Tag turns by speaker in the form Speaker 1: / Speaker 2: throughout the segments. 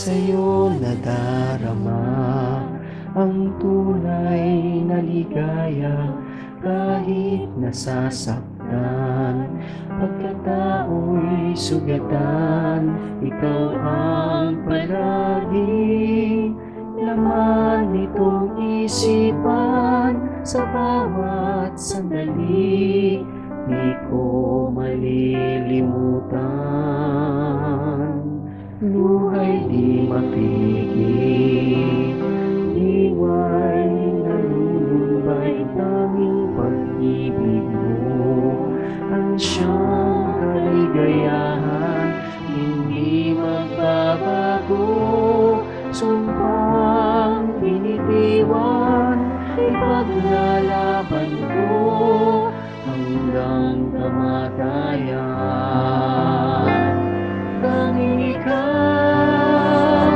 Speaker 1: sa'yo nadarama ang tunay na ligaya kahit nasasaktan. Pagkatao'y sugatan, ikaw ang palaging laman nitong isipan. Sa bawat sandali, di ko malilimutan. Luhay di mapigil, diway nalulumbay, tanging pag-ibig mo ang siyang kaligayahan, hindi magbabago. Sumpang binitiwan, ipaglalaban ko hanggang kamatayan. Tanging ikaw,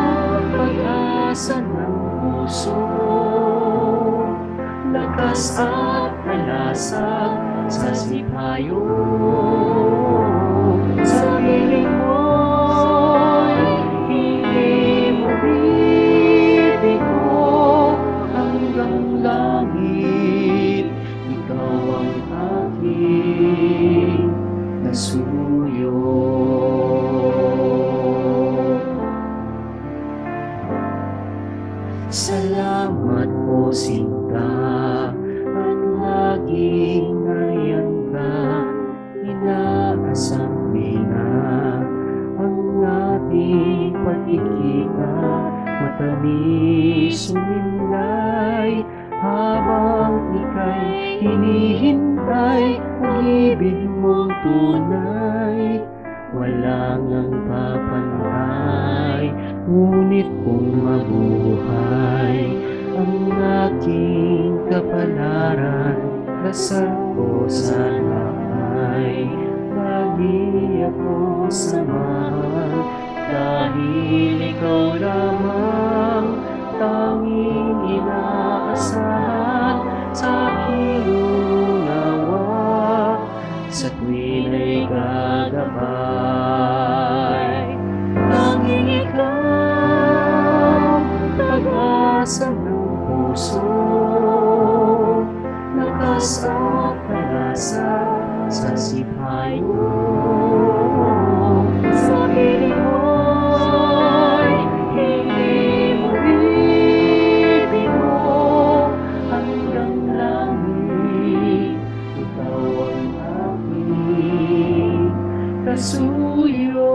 Speaker 1: pag-asa ng puso, lakas at kalasag sa sipayo. Sa piling mo'y hindi mo bibigo hanggang langit. Ikaw ang aking nasuyo. Salamat po sinta, at laging nariyan ka. Inaasam na ang ating pagkikita, matamis sumilay habang ika'y hinihintay. Pag-ibig mong tunay, walang ang papantay. Ngunit kung mabuhay ang aking kapalaran, dasal ko sana ay lagi ako samahan. Dahil ikaw lamang tanging inaasahan sa aking unawa, sa tuwin ay gagabay. Tanging ikaw, pag-asa ng puso, lakas at kalasa sa sipayo. Sa piling mo'y hindi mo bibigo hanggang langit. Ikaw ang aking kasuyo.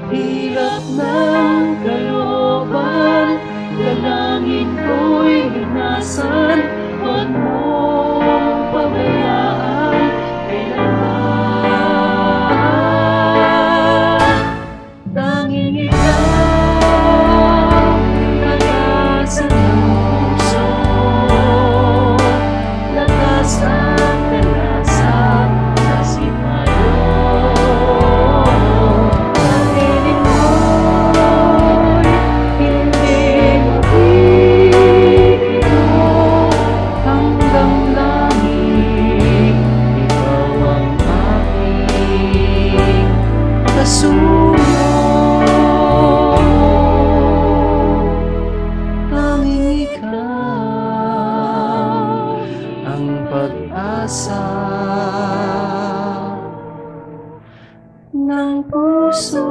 Speaker 1: Hirap ng kalooban, dalangin ko'y linasan. Huwag mong pabayaan kailanman. Tanging ikaw, pag-asa ng puso, lakas at kalasag sa sipayo. Sa piling mo'y hindi mo bibigo hanggang langit. Ikaw ang aking kasuyo. Tanging ikaw ang pag-asa ng puso.